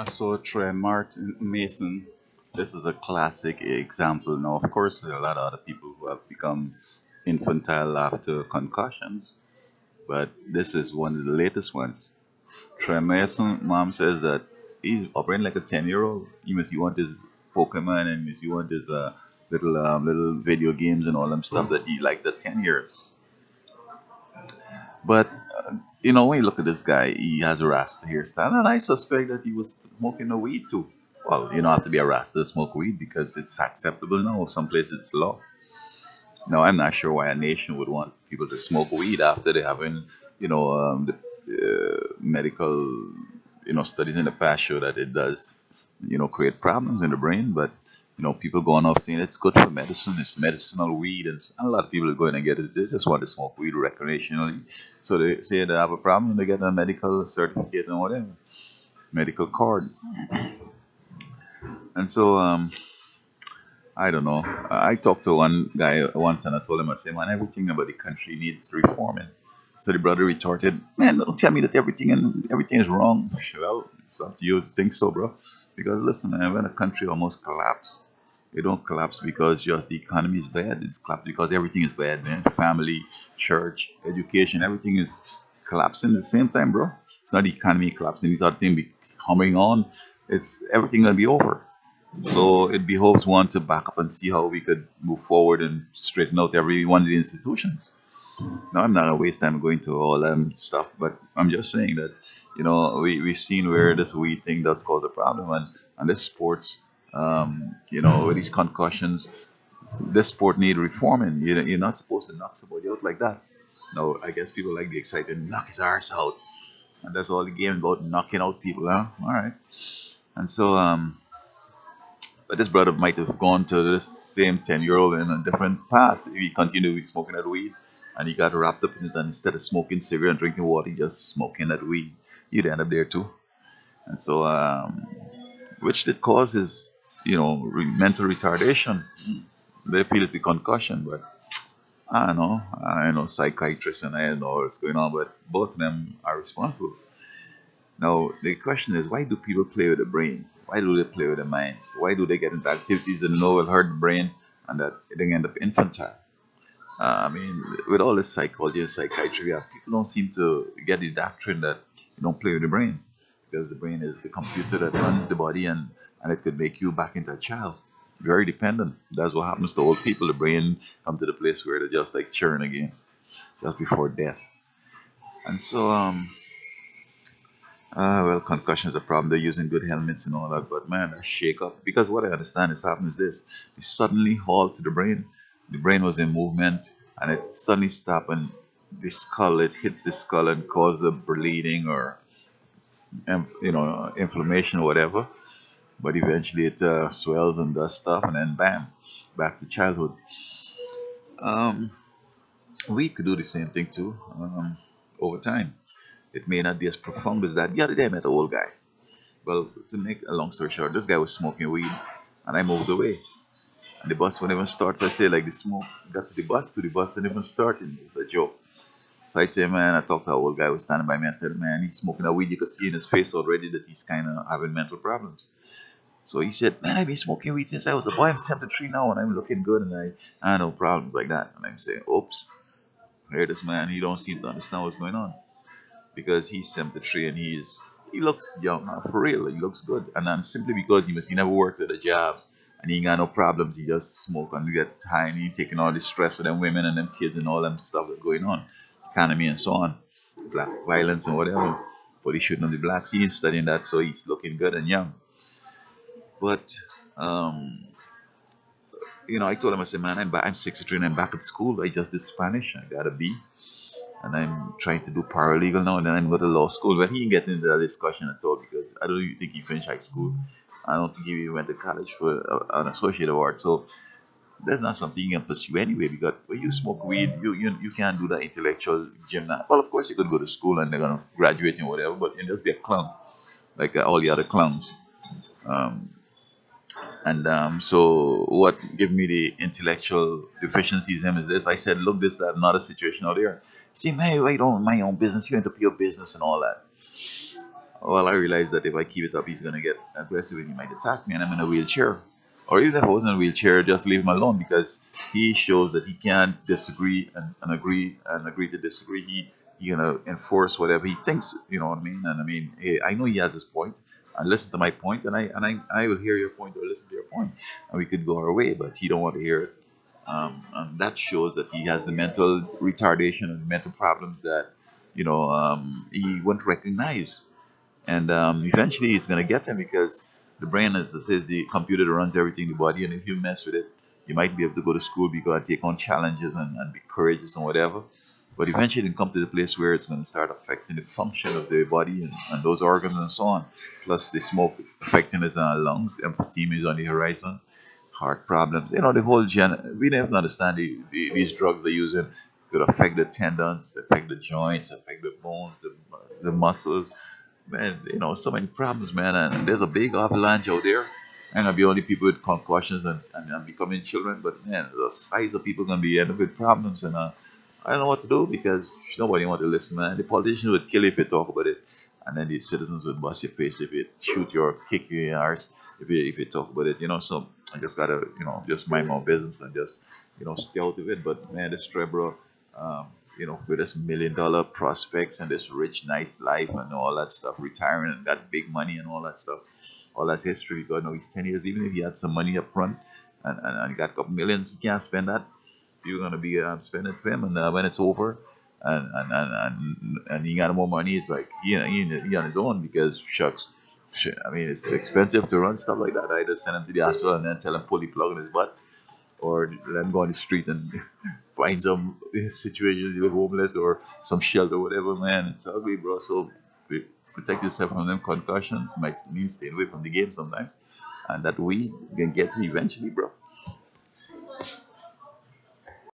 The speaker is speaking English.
So Tre Mason, this is a classic example. Now, of course, there are a lot of other people who have become infantile after concussions, but this is one of the latest ones. Tre Mason, mom says that he's operating like a 10-year-old. He must you want his Pokemon and must you want his little video games and all them stuff that he liked at 10 years. But when you look at this guy, he has a Rasta hairstyle, and I suspect that he was smoking a weed too. Well, you don't have to be a Rasta to smoke weed because it's acceptable now. Some places it's law. Now, I'm not sure why a nation would want people to smoke weed after they having, the medical, studies in the past show that it does, create problems in the brain. But people going off saying it's good for medicine, it's medicinal weed, and a lot of people are going to get it. They just want to smoke weed recreationally. So they say they have a problem, they get a medical certificate and whatever, medical card. And so, I don't know. I talked to one guy once and I told him, I said, man, everything about the country needs reforming. So the brother retorted, man, don't tell me that everything is wrong. Well, it's up to you to think so, bro. Because listen, man, when a country almost collapse, it don't collapse because just the economy is bad. It's collapsed because everything is bad, man. Family, church, education, everything is collapsing at the same time, bro. It's not the economy collapsing. These other things be humming on. It's everything gonna be over. So it behoves one to back up and see how we could move forward and straighten out every one of the institutions. Now, I'm not gonna waste time going to all stuff, but I'm just saying that we've seen where this weed thing does cause a problem, and this sports, with these concussions, this sport need reforming. You're not supposed to knock somebody out like that. No, I guess people like the excitement, knock his arse out, and that's all the game about knocking out people, huh? All right, and so but this brother might have gone to this same 10-year-old in a different path if he continued with smoking that weed and he got wrapped up in it. And instead of smoking cigarette and drinking water, he just smoking that weed. He'd end up there too. And so, which did cause his, mental retardation. They feel it's a concussion, but I don't know. I know psychiatrists and I don't know what's going on, but both of them are responsible. Now, the question is, why do people play with the brain? Why do they play with their minds? Why do they get into activities that know will hurt the brain and that they end up infantile? I mean, with all this psychology and psychiatry, we have, people don't seem to get the doctrine that you don't play with the brain because the brain is the computer that runs the body and it could make you back into a child. Very dependent. That's what happens to old people. The brain come to the place where they're just like churn again, just before death. And so, well, concussion is a problem. They're using good helmets and all that, but man, a shake up. Because what I understand is happening is this: it suddenly halt to the brain. The brain was in movement, and it suddenly stopped, and the skull it hits the skull and causes a bleeding or inflammation or whatever. But eventually it swells and does stuff, and then bam, back to childhood. Um, we could do the same thing too over time. It may not be as profound as that. The other day I met an old guy. Well, to make a long story short, this guy was smoking weed, and I moved away. And the bus wouldn't even start. So I say, like, the smoke got to the bus, and even starting. It was a joke. So I say, man, I talked to an old guy who was standing by me. I said, man, he's smoking a weed. You could see in his face already that he's kind of having mental problems. So he said, man, I've been smoking weed since I was a boy. I'm 73 now, and I'm looking good, and I have no problems like that. And I'm saying, oops, I hear this man. He don't seem to understand what's going on because he's 73 and he looks young for real. He looks good, and then simply because he never worked at a job and he ain't got no problems, he just smoke and he get high and he taking all the stress of them women and them kids and all them stuff that's going on, economy and so on, black violence and whatever. But he shouldn't be blacks. He ain't studying that, so he's looking good and young. But um, I told him, I said, man, I'm 63 and I'm back at school. I just did Spanish. I got a B and I'm trying to do paralegal now, and then I'm going to law school. But he didn't get into that discussion at all because I don't even think he finished high school. I don't think he even went to college for an associate of art. So that's not something you can pursue anyway because when you smoke weed, you can't do that intellectual gymnast. Well, of course, you could go to school and they're going to graduate and whatever, but you just be a clown like all the other clowns. Um, and so what gave me the intellectual deficiencies in him is this. I said, look, this is another situation out there. See, man, I don't mind my own business. You enter your business and all that. Well, I realized that if I keep it up, he's gonna get aggressive and he might attack me, and I'm in a wheelchair. Or even if I wasn't in a wheelchair, just leave him alone because he shows that he can't disagree and agree to disagree. He gonna enforce whatever he thinks. You know what I mean? And I mean, hey, I know he has his point. And listen to my point, and I will hear your point or listen to your point, and we could go our way. But he don't want to hear it. And that shows that he has the mental retardation and mental problems that he won't recognize, and eventually it's going to get him because the brain is the computer that runs everything in the body, and if you mess with it, you might be able to go to school, be able to take on challenges and be courageous and whatever. But eventually, it come to the place where it's going to start affecting the function of the body and those organs and so on. Plus, the smoke affecting his lungs, emphysema is on the horizon, heart problems. The whole we don't even understand these drugs they're using could affect the tendons, affect the joints, affect the bones, the muscles. Man, so many problems, man, and there's a big avalanche out there. And gonna be only people with concussions and becoming children, but man, the size of people gonna be ending with problems, and I don't know what to do because nobody want to listen, man. The politicians would kill you if you talk about it, and then the citizens would bust your face if you shoot you or kick you in your arse if you talk about it, So I just gotta, just mind my business and just, stay out of it. But man, this Trevor, um, with this $1 million prospects and this rich, nice life and all that stuff, retiring and got big money and all that stuff, all that's history. God know he's 10 years. Even if he had some money up front and he got a couple millions, he can't spend that. You're gonna be spending for him, and when it's over, and he got more money, it's like he on his own because shucks, shit, I mean it's expensive to run stuff like that. I just send him to the hospital and then tell him pull the plug in his butt, or let him go on the street and find some situation with homeless or some shelter, whatever. Man, it's ugly, bro. So protect yourself from them concussions. Might mean staying away from the game sometimes, and that we can get to eventually, bro.